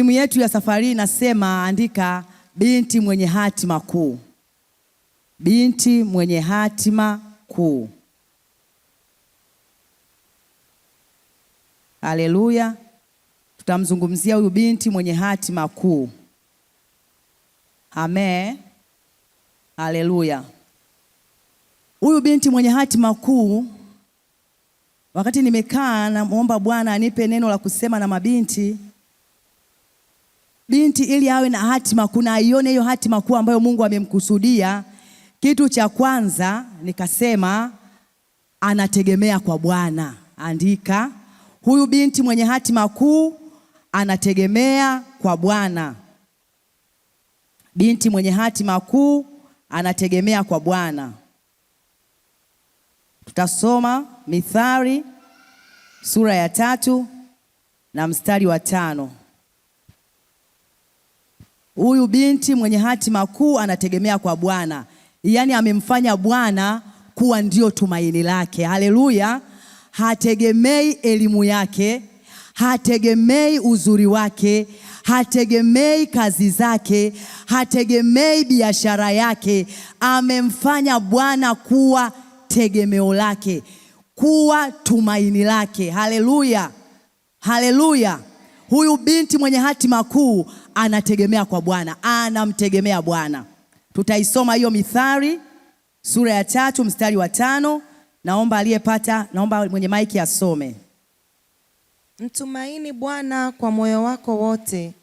Thimu yetu ya safari inasema andika binti mwenye hatima kuu. Binti mwenye hatima kuu. Haleluya. Tutamzungumzia huyu binti mwenye hatima kuu. Amen. Haleluya. Huyu binti mwenye hatima kuu, wakati nimekaa na muomba Bwana anipe neno la kusema na mabinti, binti ili awe na hatima kuna aione hiyo hatima kuu ambayo Mungu amemkusudia. Kitu cha kwanza nikasema anategemea kwa Bwana. Andika, huyu binti mwenye hatima kuu anategemea kwa Bwana. Binti mwenye hatima kuu anategemea kwa Bwana. Tutasoma Mithali sura ya 3 na mstari wa 5. Huyu binti mwenye hatima kuu anategemea kwa Bwana. Yaani amemfanya Bwana kuwa ndio tumaini lake. Haleluya. Hategemei elimu yake, hategemei uzuri wake, hategemei kazi zake, hategemei biashara yake. Amemfanya Bwana kuwa tegemeo lake, kuwa tumaini lake. Haleluya. Haleluya. Huyu binti mwenye hatima kuu anategemea kwa Bwana, anamtegemea Bwana. Tutaisoma hiyo Mithali sura ya 3 mstari wa 5. Naomba aliyepata, naomba mwenye maiki asome. Mtumaini Bwana kwa moyo wako wote,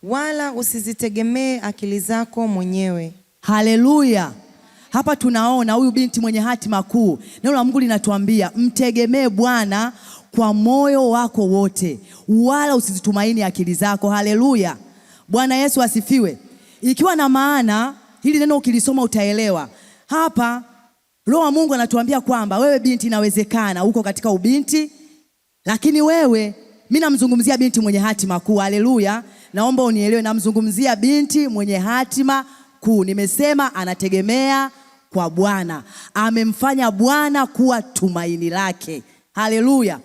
wala usizitegemee akili zako mwenyewe. Haleluya. Hapa tunaona huyu binti mwenye hatima kuu. Neno la Mungu linatuambia mtegemee Bwana kwa moyo wako wote, wala usizitumaini akili zako. Haleluya. Bwana Yesu asifiwe. Ikiwa na maana hili neno ukilisoma utaelewa. Hapa Roho wa Mungu anatuambia kwamba wewe binti, inawezekana uko katika ubinti, lakini wewe, mimi namzungumzia binti mwenye hatima kuu. Haleluya. Naomba unielewe, namzungumzia binti mwenye hatima kuu. Nimesema anategemea kwa Bwana. Amemfanya Bwana kuwa tumaini lake. Haleluya.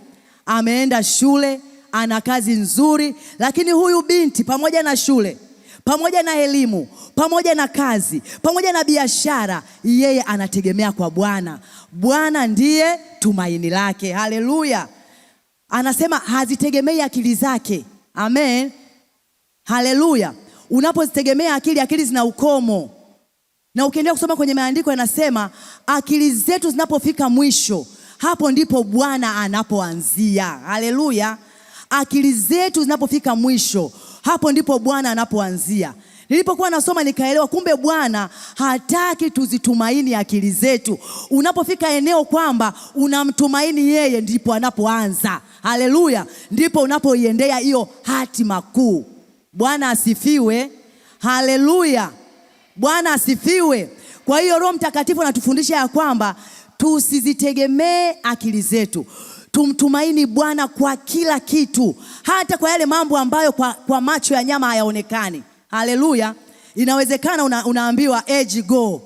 Ameenda shule, ana kazi nzuri, lakini huyu binti pamoja na shule, pamoja na elimu, pamoja na kazi, pamoja na biashara, yeye anategemea kwa Bwana. Bwana ndiye tumaini lake. Haleluya. Anasema hazitegemei akili zake. Amen. Haleluya. Unapozitegemea akili zina ukomo. Na ukiendelea kusoma kwenye maandiko yanasema akili zetu zinapofika mwisho, hapo ndipo Bwana anapoanzia. Haleluya. Akili zetu zinapofika mwisho, hapo ndipo Bwana anapoanzia. Nilipokuwa nasoma nikaelewa kumbe Bwana hataki tuzitumaini akili zetu. Unapofika eneo kwamba unamtumaini yeye, ndipo anapoanza. Haleluya. Ndipo unapoiendea hiyo hatima kuu. Bwana asifiwe. Haleluya. Bwana asifiwe. Kwa hiyo Roho Mtakatifu anatufundisha ya kwamba tusizitegemee akili zetu. Tumtumaini Bwana kwa kila kitu, hata kwa yale mambo ambayo kwa macho ya nyama hayaonekani. Haleluya. Inawezekana unaambiwa age go.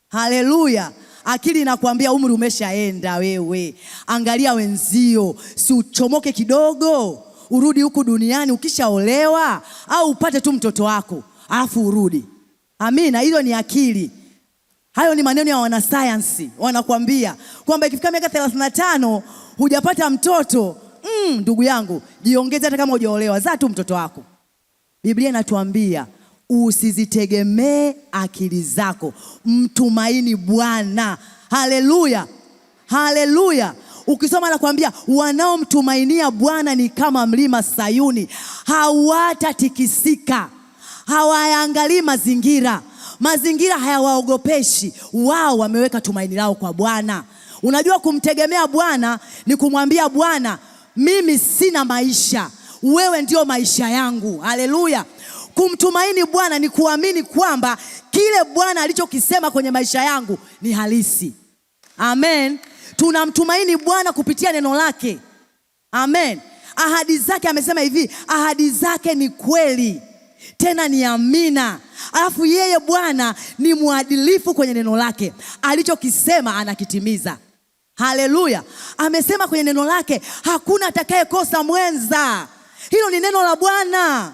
Haleluya. Akili inakuambia umri umeshaenda wewe. Angalia wenzio, si uchomoke kidogo, urudi huku duniani ukishaolewa, au upate tu mtoto wako alafu urudi. Amina. Hilo ni akili. Hayo ni maneno ya wanasayansi. Wanakuambia kwamba ikifika miaka 35 hujapata mtoto, ndugu yangu, jiongeze hata kama hujaolewa, zaa tu mtoto wako. Biblia inatuambia usizitegemee akili zako, mtumaini Bwana. Haleluya. Haleluya. Ukisoma anakuambia wanaomtumainia Bwana ni kama mlima Sayuni, hawatatikisika. Hawaangalii mazingira. Mazingira hayawaogopeshi. Wao wameweka tumaini lao kwa Bwana. Unajua kumtegemea Bwana ni kumwambia Bwana, mimi sina maisha, wewe ndio maisha yangu. Haleluya. Kumtumaini Bwana ni kuamini kwamba kile Bwana alichokisema kwenye maisha yangu ni halisi. Amen. Tunamtumaini Bwana kupitia neno lake. Amen. Ahadi zake, amesema hivi, ahadi zake ni kweli, tena ni amina. Alafu yeye Bwana ni mwadilifu kwenye neno lake. Alichokisema anakitimiza. Haleluya. Amesema kwenye neno lake hakuna atakayekosa mwenza. Hilo ni neno la Bwana.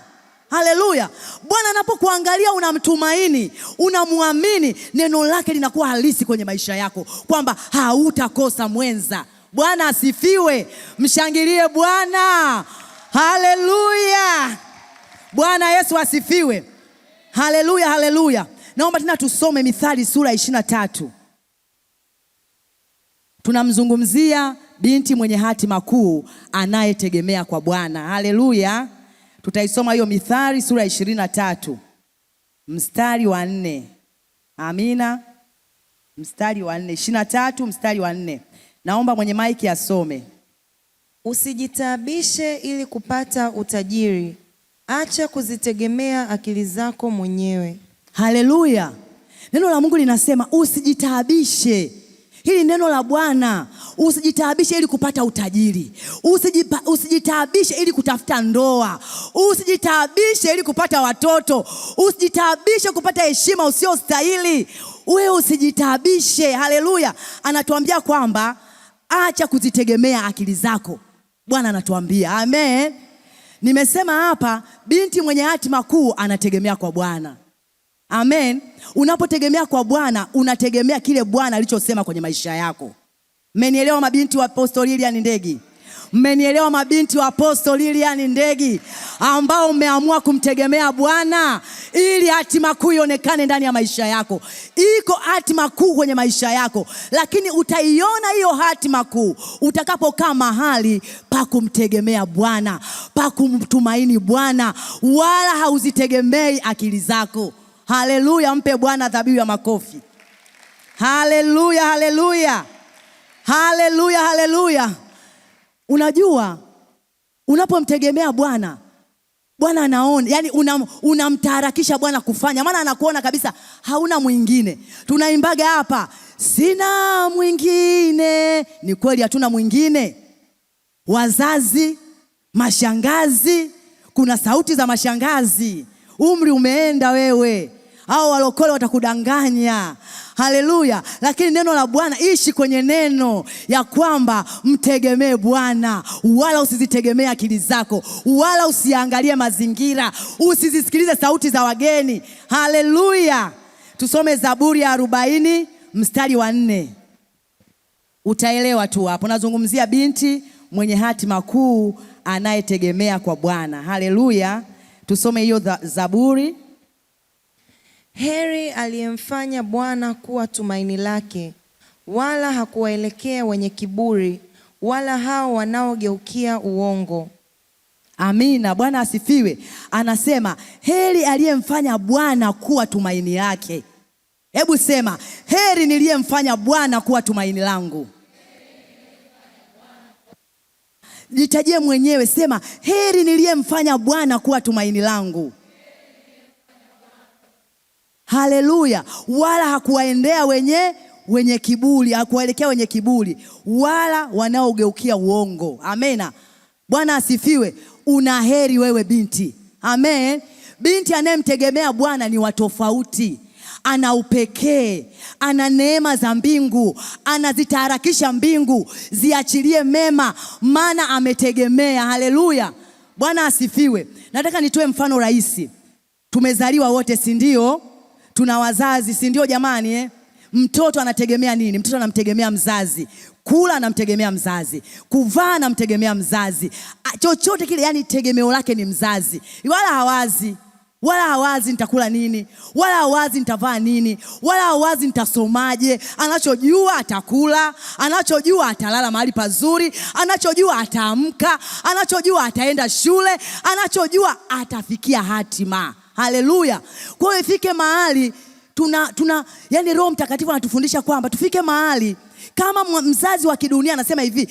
Haleluya. Bwana anapokuangalia unamtumaini, unamwamini, neno lake linakuwa halisi kwenye maisha yako, kwamba hautakosa mwenza. Bwana asifiwe. Mshangilie Bwana. Haleluya. Bwana Yesu asifiwe. Haleluya, haleluya. Naomba tena tusome Mithali sura 23. Tunamzungumzia binti mwenye hatima kuu anayetegemea kwa Bwana. Haleluya. Tutaisoma hiyo Mithali sura 23 mstari wa 4. Amina. Mstari wa 4, 23 mstari wa 4. Naomba mwenye maiki asome. Usijitaabishe ili kupata utajiri, acha kuzitegemea akili zako mwenyewe. Haleluya. Neno la Mungu linasema usijitaabishe. Hili neno la Bwana, usijitaabishe ili kupata utajiri. Usijitaabishe ili kutafuta ndoa. Usijitaabishe ili kupata watoto. Usijitaabishe kupata heshima usiyostahili. Wewe usijitaabishe. Haleluya. Anatuambia kwamba acha kuzitegemea akili zako. Bwana anatuambia. Amen. Nimesema hapa binti mwenye hatima kuu anategemea kwa Bwana. Amen. Unapotegemea kwa Bwana, unategemea kile Bwana alichosema kwenye maisha yako. Mmenielewa mabinti wa Apostle Lilian Ndegi? Mmenielewa mabinti wa Apostle Lilian Ndegi ambao umeamua kumtegemea Bwana ili hatima kuu ionekane ndani ya maisha yako? Iko hatima kuu kwenye maisha yako, lakini utaiona hiyo hatima kuu utakapokaa mahali pa kumtegemea Bwana, pa kumtumaini Bwana, wala hauzitegemei akili zako. Haleluya. Mpe Bwana dhabihu ya makofi. Haleluya, haleluya. Haleluya, haleluya. Unajua, unapomtegemea Bwana, Bwana anaona, yani unamtaharakisha Bwana kufanya, maana anakuona kabisa hauna mwingine. Tunaimbaga hapa, sina mwingine. Ni kweli hatuna mwingine. Wazazi, mashangazi, kuna sauti za mashangazi. Umri umeenda wewe, hao walokole watakudanganya. Haleluya. Lakini neno la Bwana, ishi kwenye neno ya kwamba mtegemee Bwana, wala usizitegemee akili zako, wala usiangalie mazingira, usizisikilize sauti za wageni. Haleluya. Tusome Zaburi ya 40 mstari wa 4. Utaelewa tu hapo. Nazungumzia binti mwenye hatima kuu anayetegemea kwa Bwana. Haleluya. Tusome hiyo Zaburi. Heri aliyemfanya Bwana kuwa tumaini lake, wala hakuwaelekea wenye kiburi, wala hao wanaogeukia uongo. Amina. Bwana asifiwe. Anasema heri aliyemfanya Bwana kuwa tumaini lake. Hebu sema, heri niliyemfanya Bwana kuwa tumaini langu. Jitajie mwenyewe, sema heri niliyemfanya Bwana kuwa tumaini langu. Haleluya. Wala hakuwaendea wenye kiburi, hakuwaelekea wenye kiburi, wala wanaogeukia uongo. Amena. Bwana asifiwe. Una heri wewe binti. Amen. Binti anayemtegemea Bwana ni wa tofauti. Ana upekee, ana neema za mbingu, anazitaharakisha mbingu ziachilie mema, maana ametegemea. Haleluya. Bwana asifiwe. Nataka nitoe mfano rahisi. Tumezaliwa wote, si ndio? Tuna wazazi, si ndio jamani? Mtoto anategemea nini? Mtoto anamtegemea mzazi. Kula anamtegemea mzazi, kuvaa anamtegemea mzazi, chochote kile, yani tegemeo lake ni mzazi. Wala hawazi nitakula nini, wala hawazi nitavaa nini, wala hawazi nitasomaje. Anachojua atakula, anachojua atalala mahali pazuri, anachojua ataamka, anachojua ataenda shule, anachojua atafikia hatima. Haleluya. Kwa hiyo ifike mahali yani Roho Mtakatifu anatufundisha kwamba tufike mahali kama mzazi wa kidunia anasema hivi,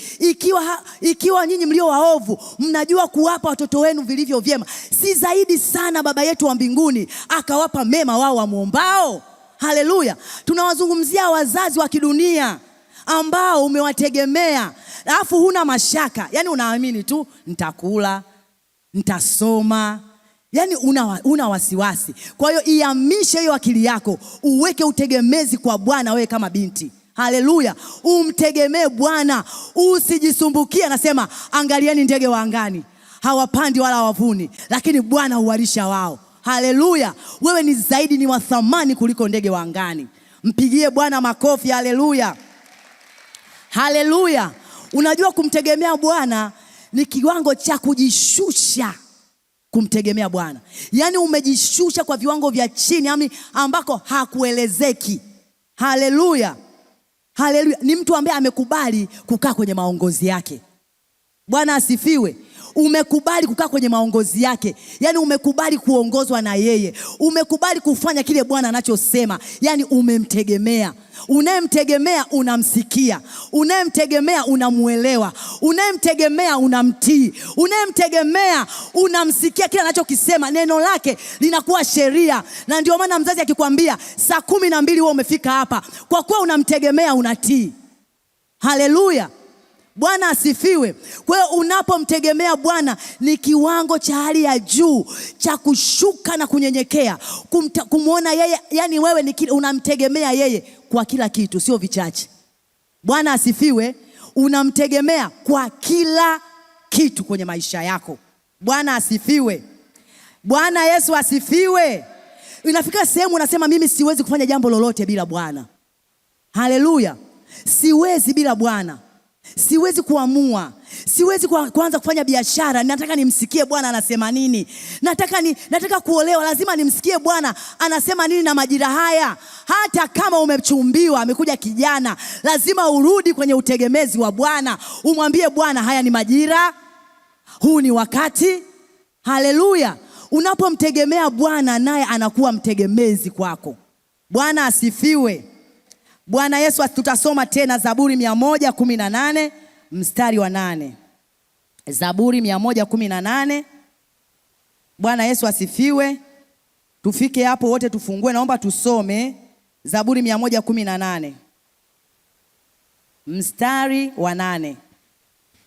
ikiwa nyinyi mlio waovu mnajua kuwapa watoto wenu vilivyo vyema, si zaidi sana Baba yetu wa mbinguni akawapa mema wao wamuombao. Haleluya. Tunawazungumzia wazazi wa kidunia ambao umewategemea, alafu huna mashaka, yani unaamini tu nitakula, nitasoma, yani una wasiwasi. Kwa hiyo ihamishe hiyo akili yako, uweke utegemezi kwa Bwana wewe kama binti. Haleluya. Umtegemee Bwana, usijisumbukie. Anasema angalieni ndege wa angani, hawapandi wala hawavuni, lakini Bwana huwalisha wao. Haleluya! Wewe ni zaidi, ni wa thamani kuliko ndege wa angani. Mpigie Bwana makofi. Haleluya, haleluya. Unajua kumtegemea Bwana ni kiwango cha kujishusha. Kumtegemea Bwana yaani umejishusha kwa viwango vya chini ambako hakuelezeki. Haleluya, haleluya. Ni mtu ambaye amekubali kukaa kwenye maongozi yake. Bwana asifiwe. Umekubali kukaa kwenye maongozi yake, yaani umekubali kuongozwa na yeye, umekubali kufanya kile Bwana anachosema, yaani umemtegemea. Unayemtegemea unamsikia, unayemtegemea unamuelewa, unayemtegemea unamtii, unayemtegemea unamsikia kile anachokisema. Neno lake linakuwa sheria. Na ndio maana mzazi akikwambia saa 12 wewe umefika hapa, kwa kuwa unamtegemea unatii. Haleluya, Bwana asifiwe. Kwa hiyo unapomtegemea Bwana ni kiwango cha hali ya juu cha kushuka na kunyenyekea, kumuona yeye, yani wewe ni unamtegemea yeye kwa kila kitu, sio vichache. Bwana asifiwe. Unamtegemea kwa kila kitu kwenye maisha yako. Bwana asifiwe. Bwana Yesu asifiwe. Inafika sehemu unasema mimi siwezi kufanya jambo lolote bila Bwana. Haleluya. Siwezi bila Bwana. Siwezi kuamua, siwezi kuanza kufanya biashara, nataka nimsikie Bwana anasema nini. Nataka kuolewa, lazima nimsikie Bwana anasema nini na majira haya. Hata kama umechumbiwa, amekuja kijana, lazima urudi kwenye utegemezi wa Bwana. Umwambie Bwana, haya ni majira, huu ni wakati. Haleluya. Unapomtegemea Bwana, naye anakuwa mtegemezi kwako. Bwana asifiwe. Bwana Yesu. Tutasoma tena Zaburi 118 mstari wa 8. Zaburi 118. Bwana Yesu asifiwe. Tufike hapo wote, tufungue. Naomba tusome Zaburi 118 mstari wa 8.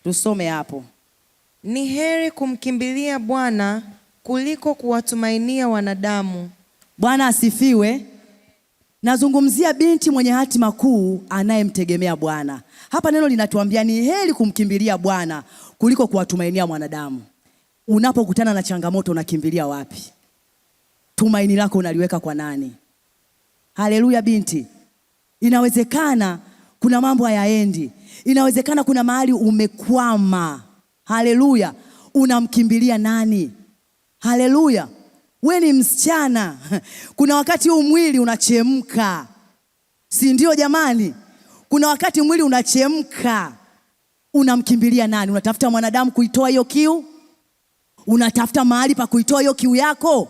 Tusome hapo. Ni heri kumkimbilia Bwana kuliko kuwatumainia wanadamu. Bwana asifiwe. Nazungumzia binti mwenye hatima kuu anayemtegemea Bwana. Hapa neno linatuambia ni heri kumkimbilia Bwana kuliko kuwatumainia wanadamu. Unapokutana na changamoto unakimbilia wapi? Tumaini lako unaliweka kwa nani? Haleluya binti. Inawezekana kuna mambo hayaendi. Inawezekana kuna mahali umekwama. Haleluya. Unamkimbilia nani? Haleluya. We ni msichana. Kuna wakati huu mwili unachemka, si ndio jamani? Kuna wakati mwili unachemka. Unamkimbilia nani? Unatafuta mwanadamu kuitoa hiyo kiu? Unatafuta mahali pa kuitoa hiyo kiu yako?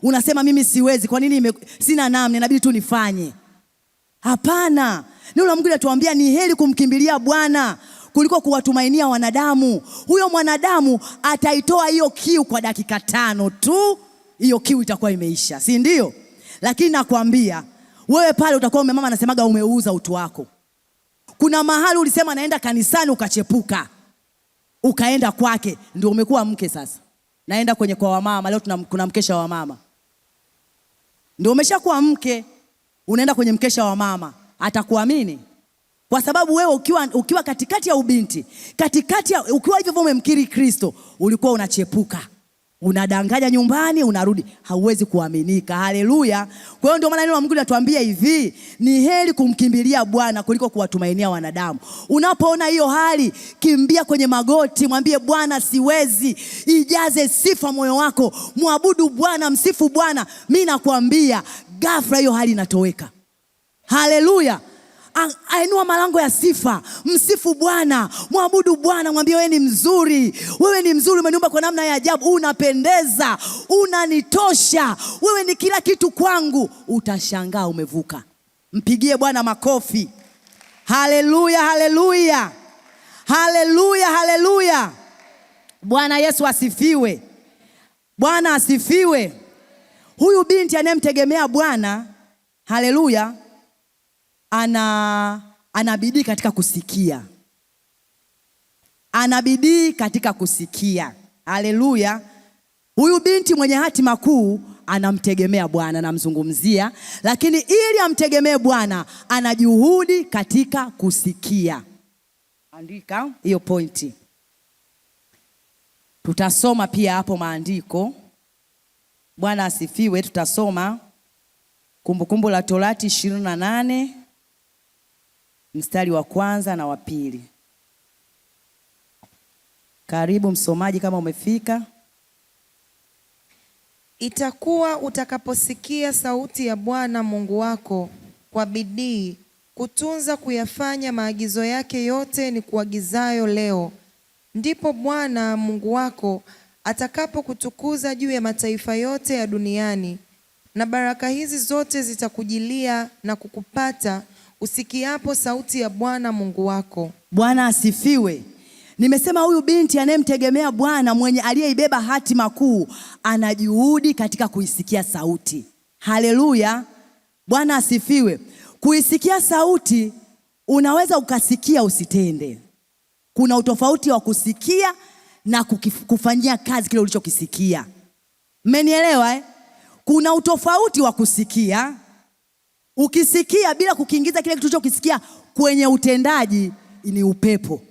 Unasema mimi siwezi, kwa nini sina namna, inabidi tu nifanye. Hapana. Neno la Mungu linatuambia ni heri kumkimbilia Bwana kuliko kuwatumainia wanadamu. Huyo mwanadamu ataitoa hiyo kiu kwa dakika 5 tu. Hiyo kiu itakuwa imeisha, si ndio? Lakini nakwambia wewe pale utakuwa mama anasemaga umeuza utu wako. Kuna mahali ulisema naenda kanisani ukachepuka, ukaenda kwake, ndio umekuwa mke sasa. Naenda kwa wamama leo, kuna mkesha wa mama, ndio umeshakuwa mke. Unaenda kwenye mkesha wa mama, atakuamini? Kwa sababu wewe ukiwa katikati ya ubinti, ukiwa hivyo umemkiri Kristo, ulikuwa unachepuka, unadanganya nyumbani, unarudi, hauwezi kuaminika. Haleluya. Kwa hiyo ndio maana neno la Mungu linatuambia hivi, ni heri kumkimbilia Bwana kuliko kuwatumainia wanadamu. Unapoona hiyo hali, kimbia kwenye magoti, mwambie Bwana siwezi. Ijaze sifa moyo wako, muabudu Bwana, msifu Bwana. Mimi nakwambia ghafla hiyo hali inatoweka. Haleluya. Ainua malango ya sifa, msifu Bwana, muabudu Bwana, mwambie wewe ni mzuri, wewe ni mzuri, umeniumba kwa namna ya ajabu, unapendeza, unanitosha, wewe ni kila kitu kwangu. Utashangaa umevuka. Mpigie Bwana makofi. Haleluya, haleluya, haleluya, haleluya. Bwana Yesu asifiwe. Bwana asifiwe. Huyu binti anayemtegemea Bwana, haleluya, ana bidii katika kusikia. Ana bidii katika kusikia. Haleluya. Huyu binti mwenye hatima kuu anamtegemea Bwana, namzungumzia. Lakini ili amtegemee Bwana, ana juhudi katika kusikia. Andika hiyo pointi. Tutasoma pia hapo maandiko. Bwana asifiwe. Tutasoma Kumbukumbu la Torati 28 mstari wa 1 na wa 2. Karibu msomaji kama umefika. Itakuwa utakaposikia sauti ya Bwana Mungu wako kwa bidii kutunza kuyafanya maagizo yake yote ni kuagizayo leo, ndipo Bwana Mungu wako atakapokutukuza juu ya mataifa yote ya duniani, na baraka hizi zote zitakujilia na kukupata usikiapo sauti ya Bwana Mungu wako. Bwana asifiwe. Nimesema huyu binti anayemtegemea Bwana, mwenye aliyeibeba hatima kuu, ana juhudi katika kuisikia sauti. Haleluya. Bwana asifiwe. Kuisikia sauti, unaweza ukasikia usitende. Kuna utofauti wa kusikia na kufanyia kazi kile ulichokisikia. Mmenielewa? Kuna utofauti wa kusikia. Ukisikia bila kukiingiza kile kitu ulichokisikia kwenye utendaji, ni upepo.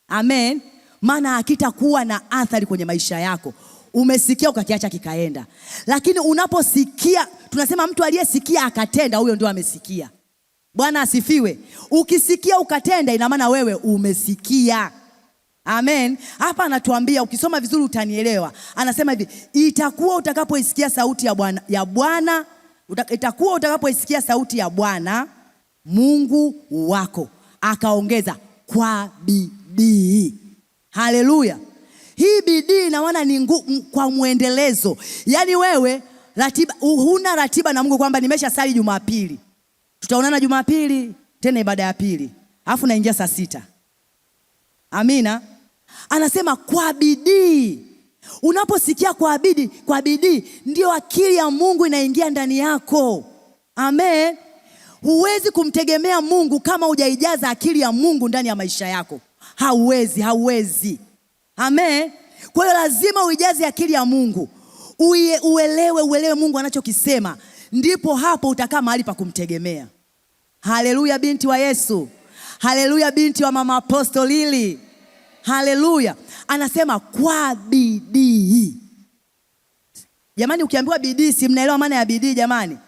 Amen. Maana hakitakuwa na athari kwenye maisha yako. Umesikia ukakiacha kikaenda. Lakini unaposikia, tunasema mtu aliyesikia akatenda, huyo ndio amesikia. Bwana asifiwe. Ukisikia ukatenda, ina maana wewe umesikia. Amen. Hapa anatuambia, ukisoma vizuri utanielewa. Anasema hivi, itakuwa utakapoisikia sauti ya Bwana, itakuwa utakapoisikia sauti ya Bwana Mungu wako. Akaongeza kwa bidii. Haleluya. Hii bidii ina maana ni kwa muendelezo. Yaani wewe huna ratiba na Mungu kwamba nimesha sali Jumapili, tutaonana Jumapili tena ibada ya pili, alafu naingia saa 6. Amina. Anasema kwa bidii. Unaposikia kwa bidii, ndio akili ya Mungu inaingia ndani yako. Amen. Huwezi kumtegemea Mungu kama hujaijaza akili ya Mungu ndani ya maisha yako. Hauwezi. Amen. Kwa hiyo lazima uijaze akili ya Mungu. Uelewe Mungu anachokisema, ndipo hapo utakaa mahali pa kumtegemea. Haleluya, binti wa Yesu. Haleluya, binti wa mama Apostle Lili. Haleluya. Anasema kwa bidii. Jamani, ukiambiwa bidii, si mnaelewa maana ya bidii jamani?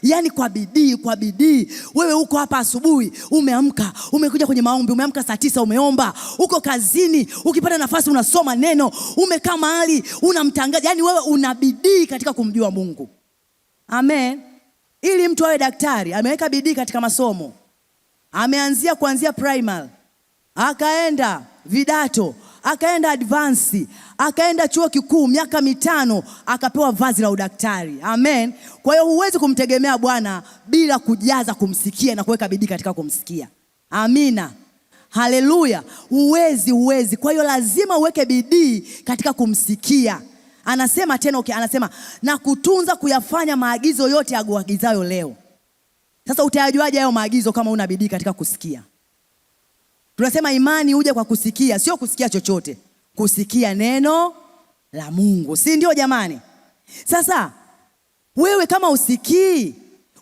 Yaani kwa bidii. Wewe uko hapa asubuhi, umeamka, umekuja kwenye maombi, umeamka saa 9 umeomba, uko kazini, ukipata nafasi unasoma neno, umekaa mahali unamtangaza. Yaani wewe una bidii katika kumjua Mungu. Amen. Ili mtu awe daktari, ameweka bidii katika masomo. Ameanzia kuanzia primary, akaenda vidato, akaenda advance, akaenda chuo kikuu, miaka 5 akapewa vazi la udaktari. Amen. Kwa hiyo huwezi kumtegemea Bwana bila kujaza kumsikia na kuweka bidii katika kumsikia. Amina. Haleluya. Huwezi. Kwa hiyo lazima uweke bidii katika kumsikia. Anasema tena, anasema na kutunza kuyafanya maagizo yote agizayo leo. Sasa utayajuaje hayo maagizo kama una bidii katika kusikia? Tunasema imani uje kwa kusikia, sio kusikia chochote. Kusikia neno la Mungu. Si ndio jamani? Sasa wewe kama usikii,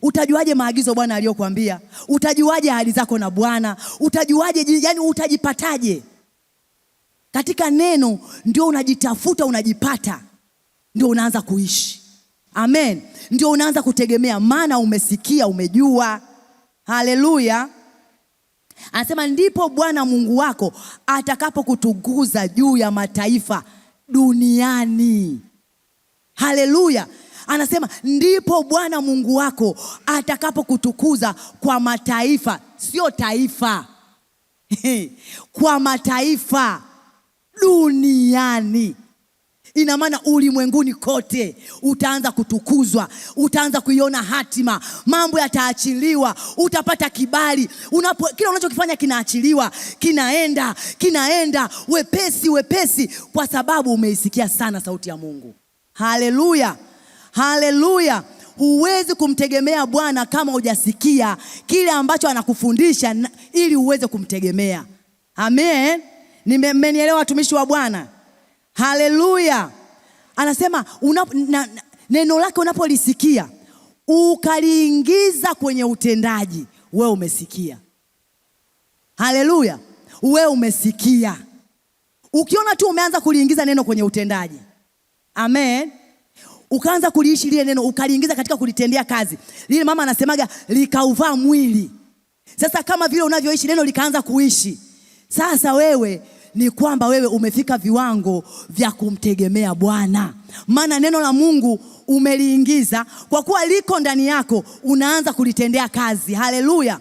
utajuaje maagizo Bwana aliyokuambia? Utajuaje ahadi zako na Bwana? Utajuaje, yani utajipataje? Katika neno ndio unajitafuta, unajipata. Ndio unaanza kuishi. Amen. Ndio unaanza kutegemea, maana umesikia, umejua. Haleluya. Anasema ndipo Bwana Mungu wako atakapokutukuza juu ya mataifa duniani. Haleluya. Anasema ndipo Bwana Mungu wako atakapokutukuza kwa mataifa, sio taifa. Kwa mataifa duniani. Ina maana ulimwenguni kote utaanza kutukuzwa, utaanza kuiona hatima, mambo yataachiliwa, utapata kibali. Kila unachokifanya kinaachiliwa, kinaenda wepesi kwa sababu umeisikia sana sauti ya Mungu. Haleluya. Huwezi kumtegemea Bwana kama hujasikia kile ambacho anakufundisha ili uweze kumtegemea. Amen. Mmenielewa watumishi wa Bwana? Haleluya. Anasema neno lake unapolisikia ukaliingiza kwenye utendaji, wewe umesikia. Haleluya. Wewe umesikia. Ukiona tu umeanza kuliingiza neno kwenye utendaji, amen, ukaanza kuliishi lile neno, ukaliingiza katika kulitendea kazi, lile mama anasemaga likauvaa mwili. Sasa kama vile unavyoishi neno likaanza kuishi, sasa wewe ni kwamba wewe umefika viwango vya kumtegemea Bwana. Maana neno la Mungu umeliingiza, kwa kuwa liko ndani yako, unaanza kulitendea kazi. Haleluya.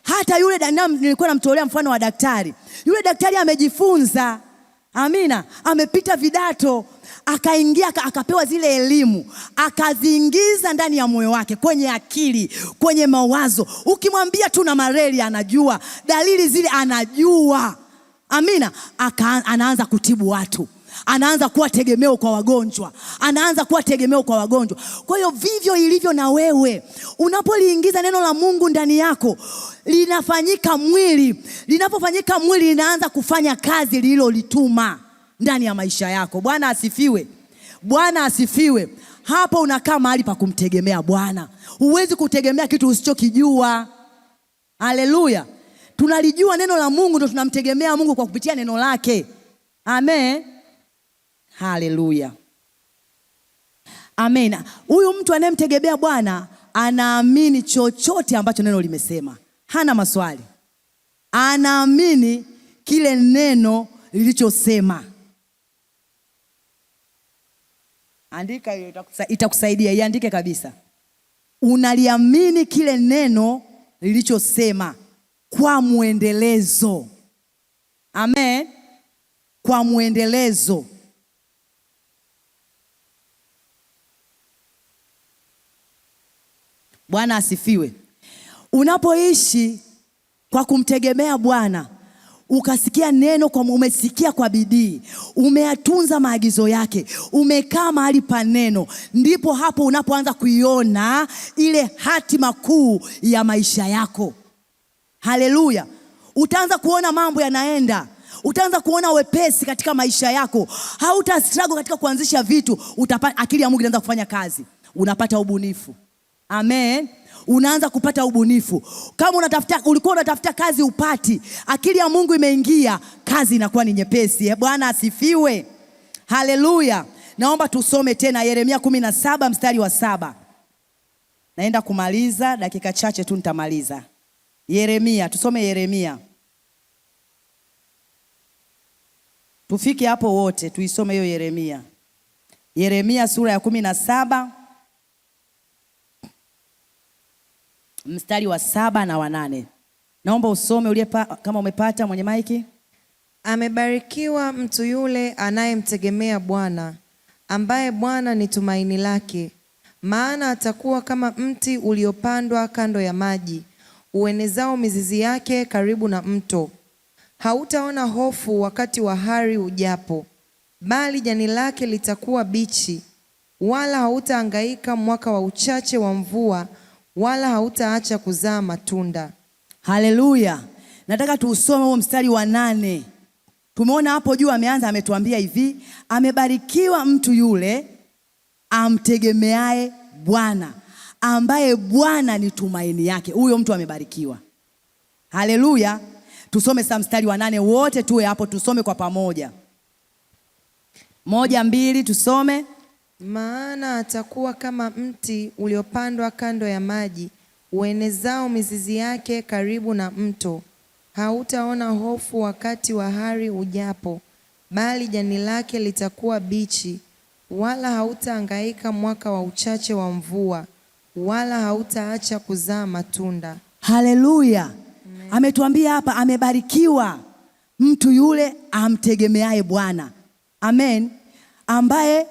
Hata yule nilikuwa namtolea mfano wa daktari. Yule daktari amejifunza, amina, amepita vidato, akaingia akapewa zile elimu, akaziingiza ndani ya moyo wake, kwenye akili, kwenye mawazo. Ukimwambia tu na malaria anajua, dalili zile anajua, amina. Anaanza kutibu watu, anaanza kuwa tegemeo kwa wagonjwa, anaanza kuwa tegemeo kwa wagonjwa. Kwa hiyo vivyo ilivyo na wewe, unapoliingiza neno la Mungu ndani yako, linafanyika mwili. Linapofanyika mwili, linaanza kufanya kazi lililolituma ndani ya maisha yako. Bwana asifiwe. Bwana asifiwe. Hapo unakaa mahali pa kumtegemea Bwana. Huwezi kutegemea kitu usichokijua. Haleluya. Tunalijua neno la Mungu, ndio tunamtegemea Mungu kwa kupitia neno lake. Amen. Haleluya. Amen. Huyu mtu anayemtegemea Bwana anaamini chochote ambacho neno limesema. Hana maswali. Anaamini kile neno lilichosema. Andika hiyo, itakusaidia. Iandike kabisa. Unaliamini kile neno lilichosema kwa muendelezo. Amen. Kwa muendelezo. Bwana asifiwe. Unapoishi kwa kumtegemea Bwana, ukasikia neno, umesikia kwa bidii, umeyatunza maagizo yake, umekaa mahali pa neno, ndipo hapo unapoanza kuiona ile hatima kuu ya maisha yako. Haleluya. Utaanza kuona mambo yanaenda. Utaanza kuona wepesi katika maisha yako. Hauta struggle katika kuanzisha vitu. Akili ya Mungu inaanza kufanya kazi. Unapata ubunifu. Amen. Unaanza kupata ubunifu. Kama ulikuwa unatafuta kazi upati, akili ya Mungu imeingia, kazi inakuwa ni nyepesi. Bwana asifiwe. Haleluya. Naomba tusome tena Yeremia 17 mstari wa 7. Naenda kumaliza, dakika chache tu nitamaliza. Yeremia, tusome Yeremia. Tufike hapo wote, tuisome hiyo Yeremia. Yeremia sura ya 17 mstari wa 7 na wa 8. Naomba usome kama umepata, mwenye maiki. Amebarikiwa mtu yule anayemtegemea Bwana, ambaye Bwana ni tumaini lake. Maana atakuwa kama mti uliopandwa kando ya maji, uenezao mizizi yake karibu na mto. Hautaona hofu wakati wa hari ujapo, bali jani lake litakuwa bichi. Wala hautahangaika mwaka wa uchache wa mvua, wala hautaacha kuzaa matunda. Haleluya. Nataka tuusome huo mstari wa 8. Tumeona hapo juu ametuambia hivi, amebarikiwa mtu yule amtegemeaye Bwana, ambaye Bwana ni tumaini yake. Huyo mtu amebarikiwa. Haleluya. Tusome sasa mstari wa 8 wote, tuwe hapo tusome kwa pamoja. 1, 2 tusome. Maana atakuwa kama mti uliopandwa kando ya maji, uenezao mizizi yake karibu na mto. Hautaona hofu wakati wa hari ujapo, bali jani lake litakuwa bichi. Wala hautahangaika mwaka wa uchache wa mvua, wala hautaacha kuzaa matunda. Haleluya. Ametuambia hapa amebarikiwa mtu yule amtegemeaye Bwana. Amen. Ambaye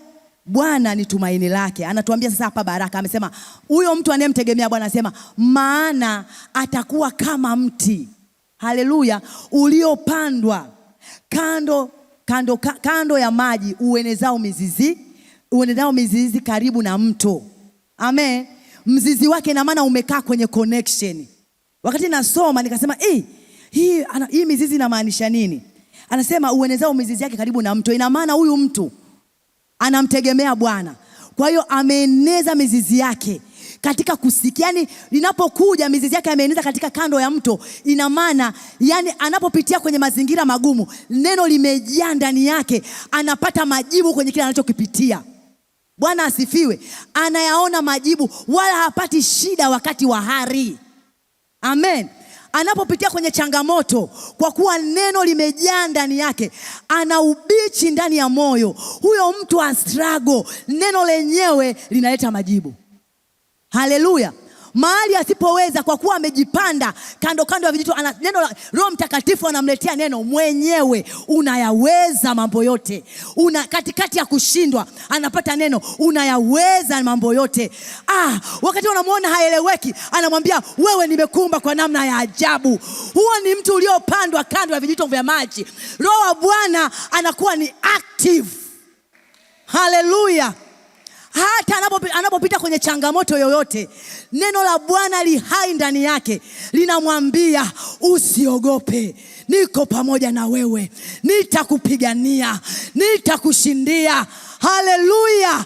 Bwana ni tumaini lake. Anatuambia sasa hapa baraka. Amesema huyo mtu anayemtegemea Bwana, anasema maana atakuwa kama mti. Haleluya. Uliopandwa kando ya maji, uenezao mizizi karibu na mto. Amen. Mzizi wake na maana umekaa kwenye connection. Wakati nasoma nikasema hii mizizi inamaanisha nini? Anasema uenezao mizizi yake karibu na mto. Ina maana huyu mtu anamtegemea Bwana. Kwa hiyo ameeneza mizizi yake katika kusikia. Yani linapokuja mizizi yake ameeneza katika kando ya mto, ina maana yani anapopitia kwenye mazingira magumu, neno limejaa ndani yake, anapata majibu kwenye kile anachokipitia. Bwana asifiwe. Anayaona majibu, wala hapati shida wakati wa hari. Amen. Anapopitia kwenye changamoto, kwa kuwa neno limejaa ndani yake, ana ubichi ndani ya moyo, huyo mtu a struggle, neno lenyewe linaleta majibu. Haleluya. Mahali asipoweza, kwa kuwa amejipanda kando kando ya vijito, neno la Roho Mtakatifu anamletea neno mwenyewe. Unayaweza mambo yote. Katikati ya kushindwa anapata neno, unayaweza mambo yote. Wakati unamuona haeleweki, anamwambia wewe, nimekuumba kwa namna ya ajabu. Huo ni mtu uliopandwa kando ya vijito vya maji. Roho wa Bwana anakuwa ni active. Haleluya. Hata anapopita kwenye changamoto yoyote, neno la Bwana li hai ndani yake, linamwambia usiogope, niko pamoja na wewe, nitakupigania, nitakushindia. Haleluya.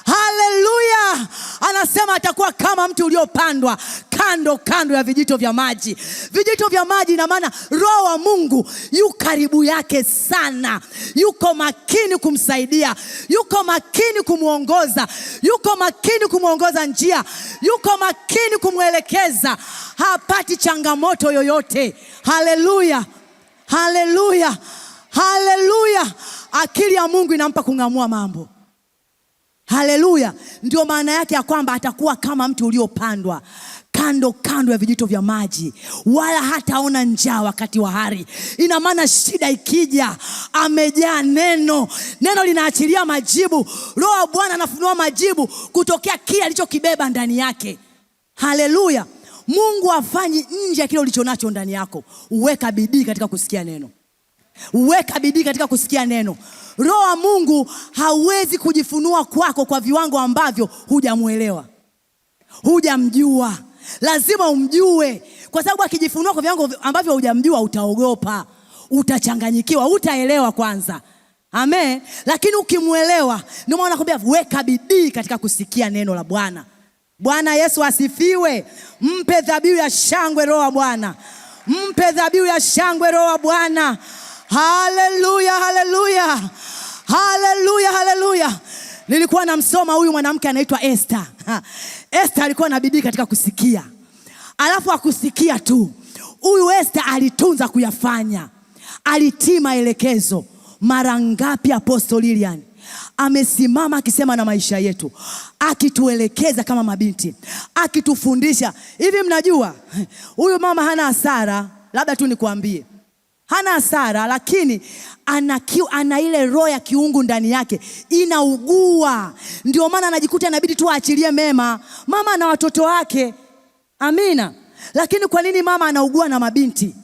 Haleluya. Anasema atakuwa kama mtu uliopandwa kando kando ya vijito vya maji. Vijito vya maji ina maana Roho wa Mungu yu karibu yake sana. Yuko makini kumsaidia, yuko makini kumuongoza, yuko makini kumuongoza njia, yuko makini kumwelekeza. Hapati changamoto yoyote. Haleluya. Haleluya. Haleluya. Akili ya Mungu inampa kung'amua mambo. Haleluya. Ndio maana yake ya kwamba atakuwa kama mtu uliopandwa kando kando ya vijito vya maji, wala hataona njaa wakati wa hari. Ina maana shida ikija, amejaa neno. Neno linaachilia majibu. Roho wa Bwana anafunua majibu kutokea kile alichokibeba ndani yake. Haleluya. Mungu afanyi nje ya kile ulichonacho ndani yako. Uweka bidii katika kusikia neno. Uweka bidii katika kusikia neno. Roho wa Mungu hawezi kujifunua kwako kwa viwango ambavyo hujamuelewa, hujamjua. Lazima umjue, kwa sababu akijifunua kwa viwango ambavyo hujamjua, utaogopa, utachanganyikiwa, utaelewa kwanza. Amen. Lakini ukimuelewa, ndio maana nakwambia weka bidii katika kusikia neno la Bwana. Bwana Yesu asifiwe. Mpe dhabihu ya shangwe Roho wa Bwana. Mpe dhabihu ya shangwe Roho wa Bwana. Haleluya, haleluya. Haleluya, haleluya. Nilikuwa namsoma huyu mwanamke anaitwa Esther. Esther alikuwa na bidii katika kusikia. Alafu akusikia tu. Huyu Esther alitunza kuyafanya. Alitii maelekezo. Mara ngapi Apostle Lilian amesimama akisema na maisha yetu, akituelekeza kama mabinti, akitufundisha. Hivi mnajua huyu mama hana hasara? Labda tu nikuambie, hana hasara, lakini ana ile roho ya kiungu ndani yake inaugua. Ndio maana anajikuta inabidi tu aachilie mema. Mama na watoto wake. Amina. Lakini kwa nini mama anaugua na mabinti?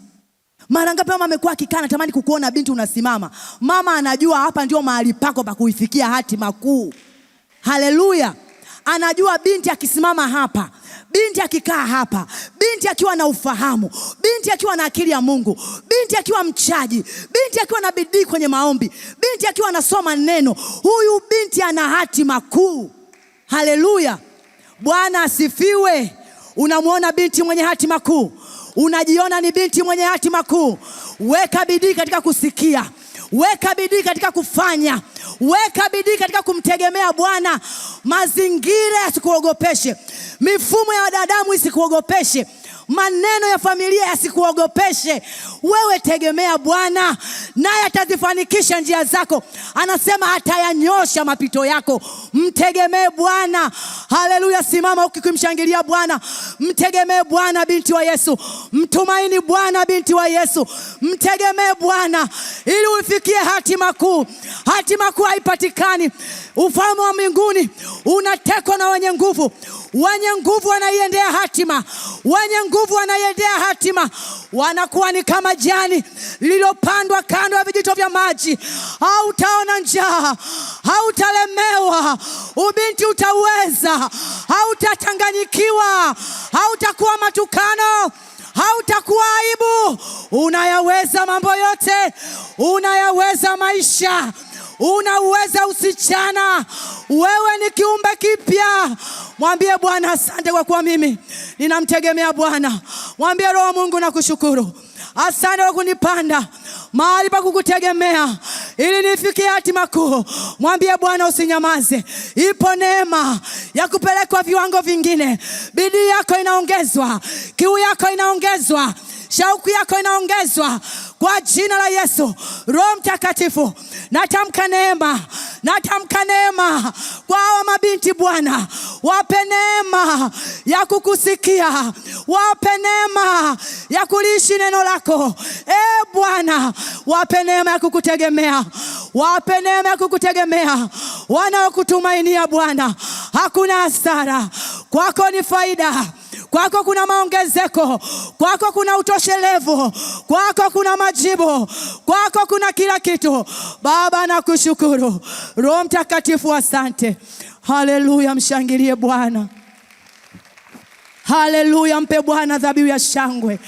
Mara ngapi mama amekuwa akikaa natamani kukuona binti unasimama. Mama anajua hapa ndio mahali pako pa kuifikia hatima kuu. Haleluya. Anajua binti akisimama hapa, binti akikaa hapa, binti akiwa na ufahamu, binti akiwa na akili ya Mungu, binti akiwa mchaji, binti akiwa na bidii kwenye maombi, binti akiwa anasoma neno, huyu binti ana hatima kuu. Haleluya. Bwana asifiwe. Unamuona binti mwenye hatima kuu? Unajiona ni binti mwenye hatima kuu? Weka bidii katika kusikia. Weka bidii katika kufanya. Weka bidii katika kumtegemea Bwana. Mazingira yasikuogopeshe. Mifumo ya wanadamu isikuogopeshe. Maneno ya familia yasikuogopeshe. Wewe tegemea Bwana, naye atazifanikisha njia zako. Anasema atayanyosha mapito yako. Mtegemee Bwana. Haleluya. Simama ukimshangilia Bwana. Mtegemee Bwana binti wa Yesu. Mtumaini Bwana binti wa Yesu. Mtegemee Bwana ili ufikie hatima kuu. Hatima kuu haipatikani. Ufalme wa mbinguni unatekwa na wenye nguvu. Wenye nguvu wanaiendea hatima. Wenye nguvu wanaiendea hatima. Wanakuwa ni kama jani lililopandwa kando ya vijito vya maji. Hautaona njaa, hautalemewa, ubinti utaweza, hautachanganyikiwa, hautakuwa matukano, hautakuwa aibu. Unayaweza mambo yote. Unayaweza maisha. unaweza usichana. Wewe ni kiumbe kipya. Mwambie Bwana asante kwa kuwa mimi ninamtegemea Bwana. Mwambie Roho Mungu nakushukuru. Asante kwa kunipanda mahali pa kukutegemea ili nifikie hatima kuu. Mwambie Bwana usinyamaze. Ipo neema ya kupelekwa viwango vingine. Bidii yako inaongezwa, kiu yako inaongezwa, shauku yako inaongezwa kwa jina la Yesu. Roho Mtakatifu, natamka neema, natamka neema kwa hawa mabinti Bwana. Wape neema ya kukusikia, wape neema ya kuliishi neno lako. Bwana, wape neema ya kukutegemea, wape neema ya kukutegemea. Wanaokutumainia Bwana, hakuna hasara. Kwako ni faida, kwako kuna maongezeko, kwako kuna utoshelevu, kwako kuna majibu, kwako kuna kila kitu. Baba nakushukuru. Roho Mtakatifu asante. Haleluya, mshangilie Bwana. Haleluya, mpe Bwana dhabihu ya shangwe.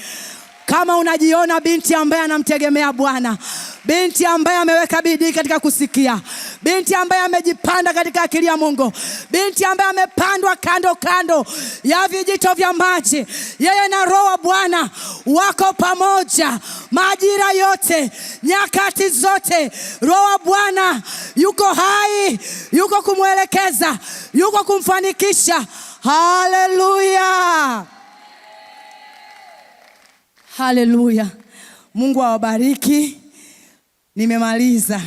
Kama unajiona binti ambaye anamtegemea Bwana, binti ambaye ameweka bidii katika kusikia, binti ambaye amejipanda katika akili ya Mungu, binti ambaye amepandwa kando kando ya vijito vya maji, yeye na Roho wa Bwana wako pamoja majira yote, nyakati zote. Roho wa Bwana yuko hai, yuko kumwelekeza, yuko kumfanikisha. Haleluya, haleluya. Mungu awabariki. Nimemaliza.